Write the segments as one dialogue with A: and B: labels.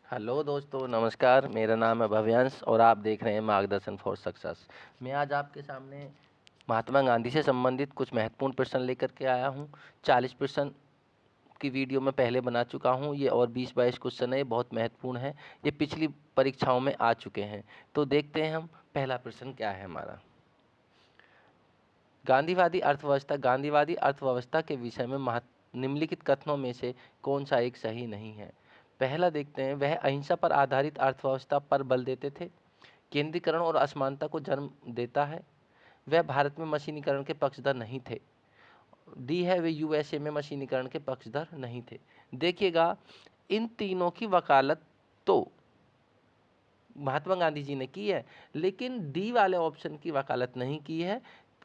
A: Hello दोस्तों, नमस्कार। मेरा नाम है भव्यांश और आप देख रहे हैं मार्गदर्शन फॉर सक्सेस। मैं आज आपके सामने महात्मा गांधी से संबंधित कुछ महत्वपूर्ण प्रश्न लेकर के आया हूं। 40 प्रश्न की वीडियो मैं पहले बना चुका हूं। ये और 20-22 क्वेश्चन है, ये बहुत महत्वपूर्ण है। ये पिछली परीक्षाओं में आ चुके हैं। तो देखते हैं हम पहला प्रश्न क्या है हमारा। गांधीवादी अर्थव्यवस्था के विषय में निम्नलिखित कथनों में से कौन सा एक सही नहीं है। पहला देखते हैं, वह अहिंसा पर आधारित अर्थव्यवस्था पर बल देते थे। केंद्रीकरण और असमानता को जन्म देता है। वह भारत में मशीनीकरण के पक्षधर नहीं थे। डी है, वे यूएसए में मशीनीकरण के पक्षधर नहीं थे। देखिएगा, इन तीनों की वकालत तो महात्मा गांधी जी ने की है, लेकिन डी वाले ऑप्शन की वकालत नहीं की है,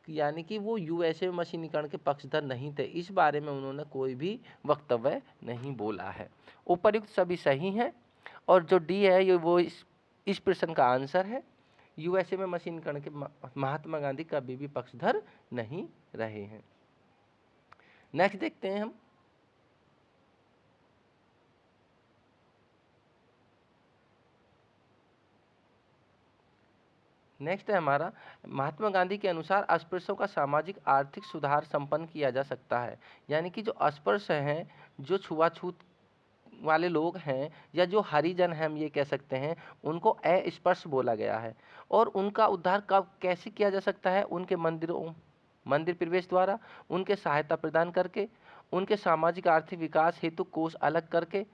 A: यानी कि वो यूएसए में मशीनीकरण के पक्षधर नहीं थे। इस बारे में उन्होंने कोई भी वक्तव्य नहीं बोला है। उपर्युक्त सभी सही हैं और जो डी है ये वो इस प्रश्न का आंसर है। यूएसए में मशीनीकरण के महात्मा गांधी कभी भी पक्षधर नहीं रहे हैं। नेक्स्ट देखते हैं हम। नेक्स्ट है हमारा, महात्मा गांधी के अनुसार अस्पृश्यों का सामाजिक आर्थिक सुधार संपन्न किया जा सकता है। यानी कि जो अस्पृश्य हैं, जो छुआछूत वाले लोग हैं या जो हरिजन हैं, हम ये कह सकते हैं, उनको अस्पृश्य बोला गया है। और उनका उद्धार कब कैसे किया जा सकता है? उनके मंदिर प्रवेश द्वारा, उनके सहायता प्रदान करके, उनके सामाजिक आर्थिक विकास हेतु कोष अलग करके,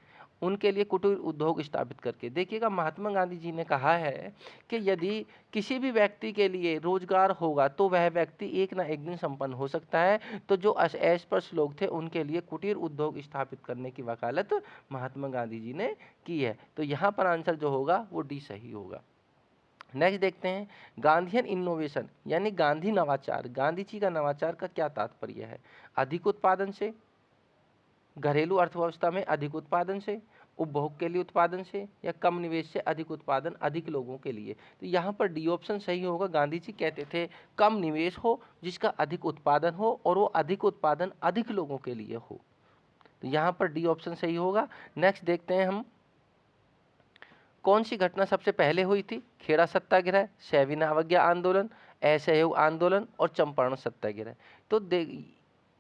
A: उनके लिए कुटीर उद्योग स्थापित करके। देखिएगा, महात्मा गांधी जी ने कहा है कि यदि किसी भी व्यक्ति के लिए रोजगार होगा तो वह व्यक्ति एक ना एक दिन संपन्न हो सकता है। तो जो अस्पृश्य लोग थे उनके लिए कुटीर उद्योग स्थापित करने की वकालत महात्मा गांधी जी ने की है। तो यहाँ पर आंसर जो होगा वो डी सही होगा। नेक्स्ट देखते हैं, गांधीयन इनोवेशन यानी गांधी नवाचार। गांधी जी का नवाचार का क्या तात्पर्य है? अधिक उत्पादन से, घरेलू अर्थव्यवस्था में अधिक उत्पादन से, उपभोग के लिए उत्पादन से, या कम निवेश से अधिक उत्पादन अधिक लोगों के लिए। तो यहाँ पर डी ऑप्शन सही होगा। गांधी जी कहते थे कम निवेश हो, जिसका अधिक उत्पादन हो, और वो अधिक उत्पादन अधिक लोगों के लिए हो। तो यहाँ पर डी ऑप्शन सही होगा। नेक्स्ट देखते हैं हम, कौन सी घटना सबसे पहले हुई थी? खेड़ा सत्याग्रह, सविनय अवज्ञा आंदोलन, असहयोग आंदोलन और चंपारण सत्याग्रह। तो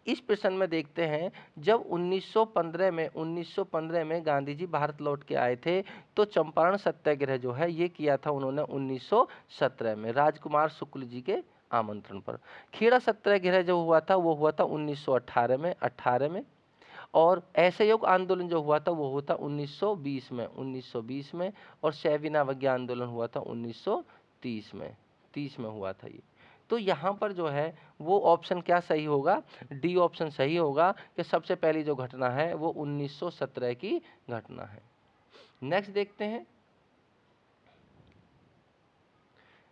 A: इस प्रश्न में देखते हैं, जब 1915 में गांधी जी भारत लौट के आए थे तो चंपारण सत्याग्रह जो है ये किया था उन्होंने 1917 में राजकुमार शुक्ल जी के आमंत्रण पर। खेड़ा सत्याग्रह जो हुआ था वो हुआ था 1918 में। और असहयोग आंदोलन जो हुआ था वो हुआ था 1920 में। और सविनय अवज्ञा आंदोलन हुआ था 1930 में हुआ था ये। तो यहाँ पर जो है वो ऑप्शन क्या सही होगा? डी ऑप्शन सही होगा कि सबसे पहली जो घटना है वो 1917 की घटना है। नेक्स्ट देखते हैं।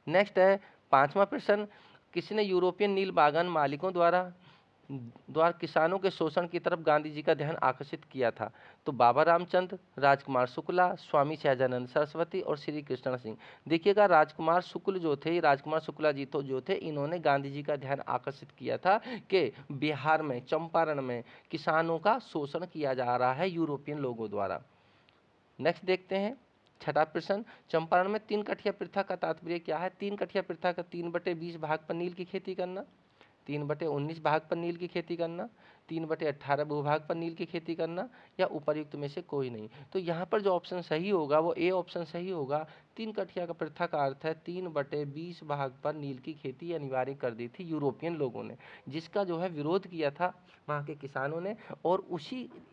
A: नेक्स्ट है पांचवा प्रश्न, किसने यूरोपियन नील बागान मालिकों द्वारा किसानों के शोषण की तरफ गांधी जी का ध्यान आकर्षित किया था? तो बाबा रामचंद्र, राजकुमार शुक्ला, स्वामी सहजानंद सरस्वती और श्री कृष्ण सिंह। देखिएगा, राजकुमार शुक्ला जी तो जो थे, इन्होंने गांधी जी का ध्यान आकर्षित किया था कि बिहार में, चंपारण में किसानों का शोषण किया जा रहा है यूरोपियन लोगों द्वारा। नेक्स्ट देखते हैं छठा प्रश्न, चंपारण में 3 कठिया प्रथा का तात्पर्य क्या है? 3 कठिया प्रथा का 3/20 भाग पर नील की खेती करना, 3/19 भाग पर नील की खेती करना, 3/18 भूभाग पर नील की खेती करना, या उपर्युक्त में से कोई नहीं। तो यहाँ पर जो ऑप्शन सही होगा वो ए ऑप्शन सही होगा। 3 कठिया का प्रथा का अर्थ है 3/20 भाग पर नील की खेती अनिवार्य कर दी थी यूरोपियन लोगों ने, जिसका जो है विरोध किया था वहाँ के किसानों ने। और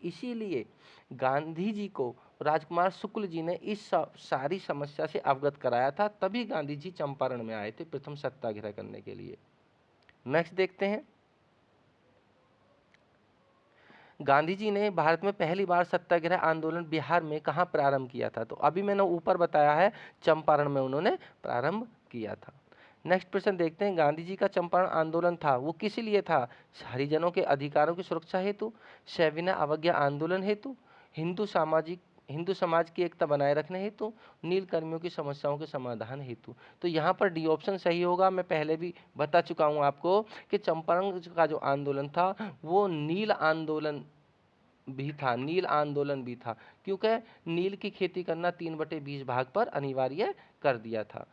A: इसीलिए गांधी जी को राजकुमार शुक्ल जी ने इस सारी समस्या से अवगत कराया था, तभी गांधी जी चंपारण में आए थे प्रथम सत्याग्रह करने के लिए। नेक्स्ट देखते हैं, गांधी जी ने भारत में पहली बार सत्याग्रह आंदोलन बिहार में कहाँ प्रारंभ किया था? तो अभी मैंने ऊपर बताया है, चंपारण में उन्होंने प्रारंभ किया था। नेक्स्ट प्रश्न देखते हैं, गांधी जी का चंपारण आंदोलन था वो किस लिए था? हरिजनों के अधिकारों की सुरक्षा हेतु, सविनय अवज्ञा आंदोलन हेतु, हिंदू समाज की एकता बनाए रखने हेतु, नील कर्मियों की समस्याओं के समाधान हेतु। तो यहाँ पर डी ऑप्शन सही होगा। मैं पहले भी बता चुका हूँ आपको कि चंपारण का जो आंदोलन था वो नील आंदोलन भी था, नील आंदोलन भी था, क्योंकि नील की खेती करना 3/20 भाग पर अनिवार्य कर दिया था।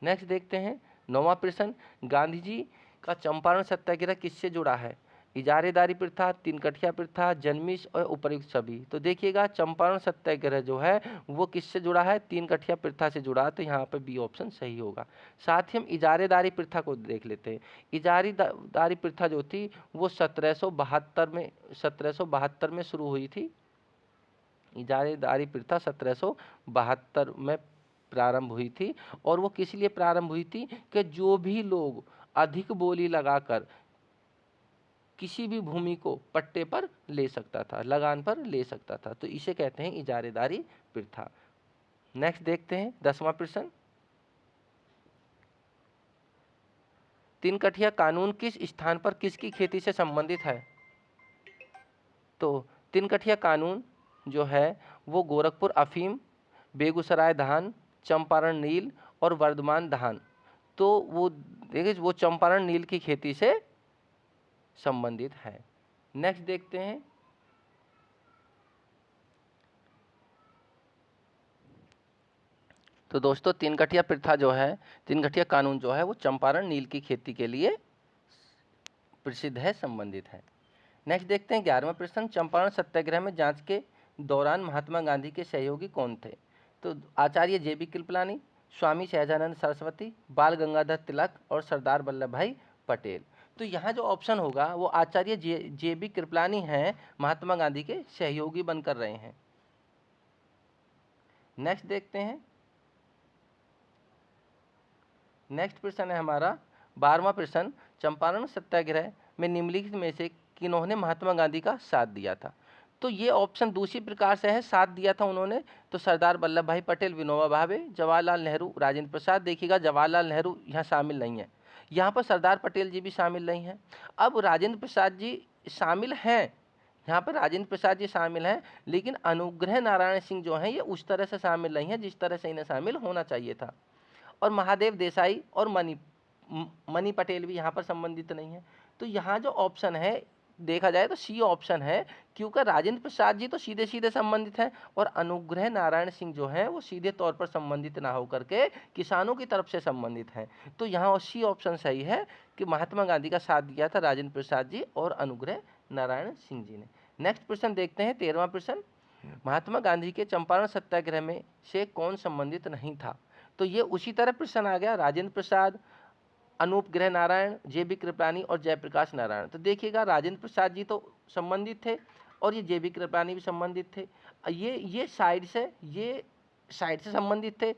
A: नेक्स्ट देखते हैं 9वां प्रश्न, गांधी जी का चंपारण सत्याग्रह किससे जुड़ा है? इजारेदारी प्रथा, तीन कठिया प्रथा, जन्मिश और उपर्युक्त सभी। तो देखिएगा चंपारण सत्याग्रह जो है वो किससे जुड़ा है? तीन कठिया प्रथा से जुड़ा है, तो यहाँ पे बी ऑप्शन सही होगा। साथ ही हम इजारेदारी प्रथा को देख लेते हैं। इजारेदारी प्रथा जो थी वो 1772 में शुरू हुई थी। इजारेदारी प्रथा 1772 में प्रारंभ हुई थी, और वो किस लिए प्रारंभ हुई थी कि जो भी लोग अधिक बोली लगाकर किसी भी भूमि को पट्टे पर ले सकता था, लगान पर ले सकता था, तो इसे कहते हैं इजारेदारी प्रथा। नेक्स्ट देखते हैं 10वां प्रश्न, तीन कठिया कानून किस स्थान पर किसकी खेती से संबंधित है? तो तीन कठिया कानून जो है वो गोरखपुर अफीम, बेगूसराय धान, चंपारण नील और वर्धमान धान। तो वो देखिए वो चंपारण नील की खेती से संबंधित है। नेक्स्ट देखते हैं तो दोस्तों तीन कठिया प्रथा जो है, तीन कठिया कानून जो है वो चंपारण नील की खेती के लिए प्रसिद्ध है, संबंधित है। नेक्स्ट देखते हैं 11वां प्रश्न, चंपारण सत्याग्रह में जांच के दौरान महात्मा गांधी के सहयोगी कौन थे? तो आचार्य जे बी कृपलानी, स्वामी सहजानंद सरस्वती, बाल गंगाधर तिलक और सरदार वल्लभ भाई पटेल। तो यहाँ जो ऑप्शन होगा वो आचार्य जे बी कृपलानी हैं, महात्मा गांधी के सहयोगी बनकर रहे हैं। नेक्स्ट देखते हैं, नेक्स्ट प्रश्न है हमारा 12वां प्रश्न, चंपारण सत्याग्रह में निम्नलिखित में से किन्होंने महात्मा गांधी का साथ दिया था? तो ये ऑप्शन दूसरी प्रकार से है, साथ दिया था उन्होंने तो सरदार वल्लभ भाई पटेल, विनोबा भावे, जवाहरलाल नेहरू, राजेंद्र प्रसाद। देखिएगा जवाहरलाल नेहरू यहाँ शामिल नहीं है, यहाँ पर सरदार पटेल जी भी शामिल नहीं हैं। अब राजेंद्र प्रसाद जी शामिल हैं, यहाँ पर राजेंद्र प्रसाद जी शामिल हैं, लेकिन अनुग्रह नारायण सिंह जो हैं ये उस तरह से शामिल नहीं है जिस तरह से इन्हें शामिल होना चाहिए था। और महादेव देसाई और मनी पटेल भी यहाँ पर संबंधित नहीं है। तो यहाँ जो ऑप्शन है देखा जाए तो सी ऑप्शन है, क्योंकि राजेंद्र प्रसाद जी तो सीधे सीधे संबंधित हैं और अनुग्रह नारायण सिंह जो हैं वो सीधे तौर पर संबंधित ना होकर के किसानों की तरफ से संबंधित हैं। तो यहाँ सी ऑप्शन सही है कि महात्मा गांधी का साथ दिया था राजेंद्र प्रसाद जी और अनुग्रह नारायण सिंह जी ने। नेक्स्ट प्रश्न देखते हैं 13वां प्रश्न, महात्मा गांधी के चंपारण सत्याग्रह में से कौन संबंधित नहीं था? तो ये उसी तरह प्रश्न आ गया, राजेंद्र प्रसाद, अनूप ग्रह नारायण, जे बी कृपलानी और जयप्रकाश नारायण। तो देखिएगा राजेंद्र प्रसाद जी तो संबंधित थे और ये जे बी कृपलानी भी संबंधित थे, ये साइड से संबंधित थे,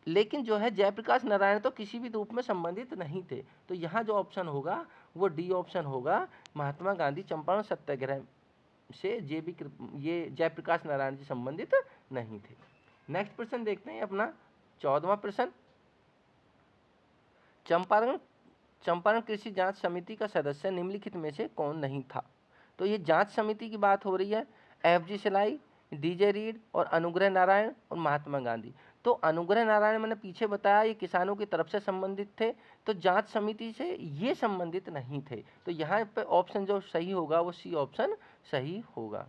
A: लेकिन जो है जयप्रकाश नारायण तो किसी भी रूप में संबंधित नहीं थे। तो यहाँ जो ऑप्शन होगा वो डी ऑप्शन होगा, महात्मा गांधी चंपारण सत्याग्रह से ये जयप्रकाश नारायण जी संबंधित नहीं थे। नेक्स्ट प्रश्न देखते हैं अपना 14वां प्रश्न, चंपारण कृषि जांच समिति का सदस्य निम्नलिखित में से कौन नहीं था? तो ये जांच समिति की बात हो रही है, एफ.जी. सिलाई, डी.जे. रीड और अनुग्रह नारायण और महात्मा गांधी। तो अनुग्रह नारायण मैंने पीछे बताया ये किसानों की तरफ से संबंधित थे, तो जांच समिति से ये संबंधित नहीं थे। तो यहाँ पे ऑप्शन जो सही होगा वो सी ऑप्शन सही होगा।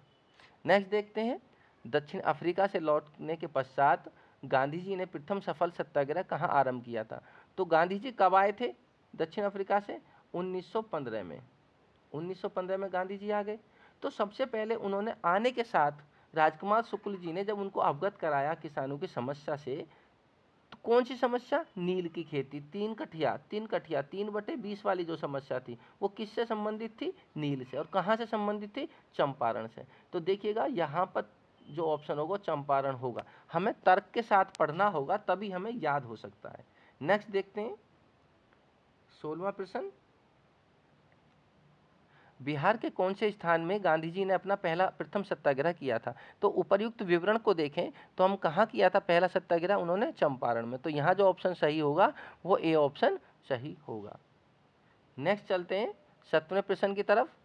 A: नेक्स्ट देखते हैं, दक्षिण अफ्रीका से लौटने के पश्चात गांधी जी ने प्रथम सफल सत्याग्रह कहाँ आरंभ किया था? तो गांधी जी कब आए थे दक्षिण अफ्रीका से? 1915 में। 1915 में गांधी जी आ गए। तो सबसे पहले उन्होंने आने के साथ राजकुमार शुक्ल जी ने जब उनको अवगत कराया किसानों की समस्या से, तो कौन सी समस्या? नील की खेती, तीन कठिया 3/20 वाली जो समस्या थी वो किससे संबंधित थी? नील से। और कहाँ से संबंधित थी? चंपारण से। तो देखिएगा यहाँ पर जो ऑप्शन होगा चंपारण होगा। हमें तर्क के साथ पढ़ना होगा तभी हमें याद हो सकता है। नेक्स्ट देखते हैं 16वां प्रश्न, बिहार के कौन से स्थान में गांधी जी ने अपना पहला प्रथम सत्याग्रह किया था? तो उपर्युक्त विवरण को देखें तो हम कहाँ किया था पहला सत्याग्रह? उन्होंने चंपारण में। तो यहाँ जो ऑप्शन सही होगा वो ए ऑप्शन सही होगा। नेक्स्ट चलते हैं 17वें प्रश्न की तरफ।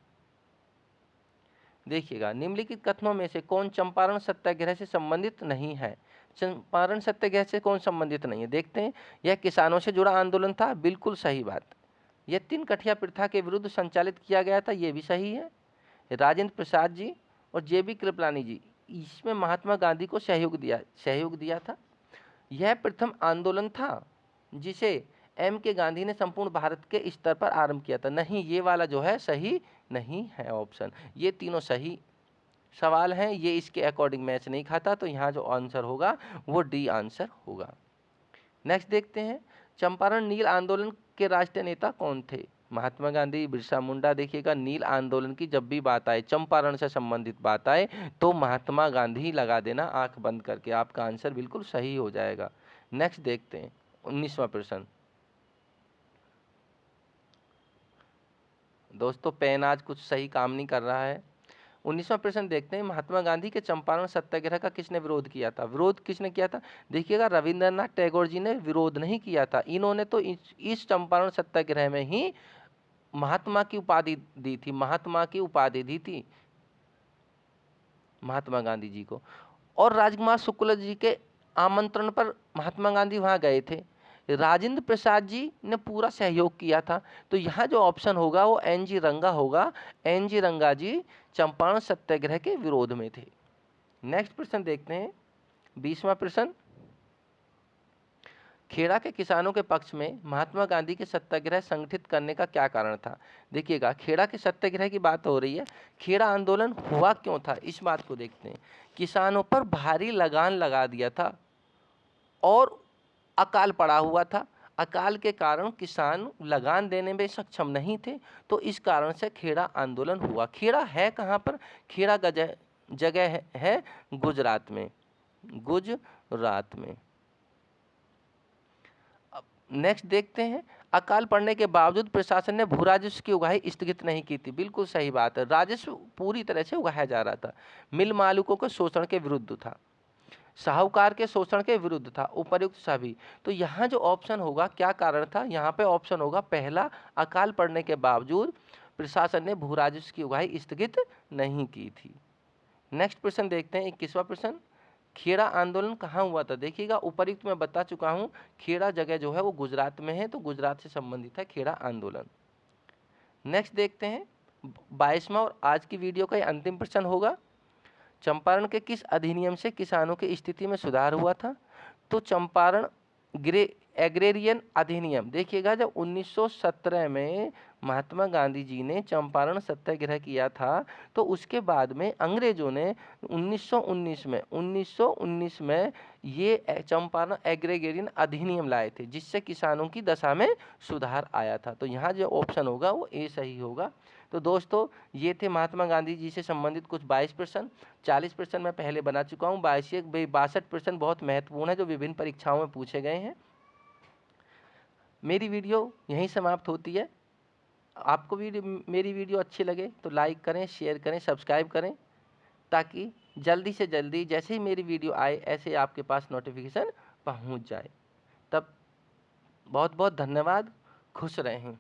A: देखिएगा निम्नलिखित कथनों में से कौन चंपारण सत्याग्रह से संबंधित नहीं है? चंपारण सत्याग्रह से कौन संबंधित नहीं है? देखते हैं, यह किसानों से जुड़ा आंदोलन था, बिल्कुल सही बात। यह तीन कठिया प्रथा के विरुद्ध संचालित किया गया था, यह भी सही है। राजेंद्र प्रसाद जी और JB कृपलानी जी, इसमें महात्मा गांधी को सहयोग दिया था। यह प्रथम आंदोलन था जिसे MK गांधी ने संपूर्ण भारत के स्तर पर आरंभ किया था। नहीं, ये वाला जो है सही नहीं है ऑप्शन। ये तीनों सही सवाल हैं, ये इसके अकॉर्डिंग मैच नहीं खाता, तो यहाँ जो आंसर होगा वो D आंसर होगा। नेक्स्ट देखते हैं, चंपारण नील आंदोलन के राष्ट्रीय नेता कौन थे? महात्मा गांधी, बिरसा मुंडा। देखिएगा, नील आंदोलन की जब भी बात आए, चंपारण से संबंधित बात आए, तो महात्मा गांधी लगा देना आंख बंद करके, आपका आंसर बिल्कुल सही हो जाएगा। नेक्स्ट देखते हैं 19वां प्रश्न। दोस्तों पेन आज कुछ सही काम नहीं कर रहा है। 19वां प्रश्न देखते हैं, महात्मा गांधी के चंपारण सत्याग्रह का किसने विरोध किया था? विरोध किसने किया था? देखिएगा, रविंद्रनाथ टैगोर जी ने विरोध नहीं किया था, इन्होंने तो इस चंपारण सत्याग्रह में ही महात्मा की उपाधि दी थी, महात्मा की उपाधि दी थी महात्मा गांधी जी को। और राजकुमार शुक्ल जी के आमंत्रण पर महात्मा गांधी वहां गए थे। राजेंद्र प्रसाद जी ने पूरा सहयोग किया था, तो यहाँ जो ऑप्शन होगा वो NG रंगा होगा। NG रंगा जी चंपारण सत्याग्रह के विरोध में थे। नेक्स्ट प्रश्न देखते हैं 20वां प्रश्न, खेड़ा के किसानों के पक्ष में महात्मा गांधी के सत्याग्रह संगठित करने का क्या कारण था? देखिएगा, खेड़ा के सत्याग्रह की बात हो रही है, खेड़ा आंदोलन हुआ क्यों था, इस बात को देखते हैं। किसानों पर भारी लगान लगा दिया था और अकाल पड़ा हुआ था, अकाल के कारण किसान लगान देने में सक्षम नहीं थे, तो इस कारण से खेड़ा आंदोलन हुआ। खेड़ा है कहाँ पर? खेड़ा का जगह है गुजरात में, गुजरात में। नेक्स्ट देखते हैं, अकाल पड़ने के बावजूद प्रशासन ने भू राजस्व की उगाही स्थगित नहीं की थी। बिल्कुल सही बात है, राजस्व पूरी तरह से उगाया जा रहा था। मिल मालिकों के शोषण के विरुद्ध था, साहूकार के शोषण के विरुद्ध था, उपर्युक्त सभी। तो यहाँ जो ऑप्शन होगा, क्या कारण था? यहाँ पे ऑप्शन होगा पहला, अकाल पड़ने के बावजूद प्रशासन ने भू राजस्व की उगाही स्थगित नहीं की थी। नेक्स्ट प्रश्न देखते हैं 21वां प्रश्न, खेड़ा आंदोलन कहाँ हुआ था? देखिएगा, उपर्युक्त मैं बता चुका हूँ, खेड़ा जगह जो है वो गुजरात में है, तो गुजरात से संबंधित है खेड़ा आंदोलन। नेक्स्ट देखते हैं 22वां और आज की वीडियो का अंतिम प्रश्न होगा, चंपारण के किस अधिनियम से किसानों की स्थिति में सुधार हुआ था? तो चंपारण एग्रेरियन अधिनियम। देखिएगा, जब 1917 में महात्मा गांधी जी ने चंपारण सत्याग्रह किया था, तो उसके बाद में अंग्रेजों ने 1919 में ये चंपारण एग्रेरियन अधिनियम लाए थे, जिससे किसानों की दशा में सुधार आया था। तो यहाँ जो ऑप्शन होगा वो ए सही होगा। तो दोस्तों, ये थे महात्मा गांधी जी से संबंधित कुछ 22 प्रश्न। 40 प्रश्न मैं पहले बना चुका हूँ, 62 प्रश्न बहुत महत्वपूर्ण है जो विभिन्न परीक्षाओं में पूछे गए हैं। मेरी वीडियो यहीं समाप्त होती है। आपको मेरी वीडियो अच्छी लगे तो लाइक करें, शेयर करें, सब्सक्राइब करें, ताकि जल्दी से जल्दी जैसे ही मेरी वीडियो आए ऐसे आपके पास नोटिफिकेशन पहुंच जाए। तब बहुत बहुत धन्यवाद, खुश रहें।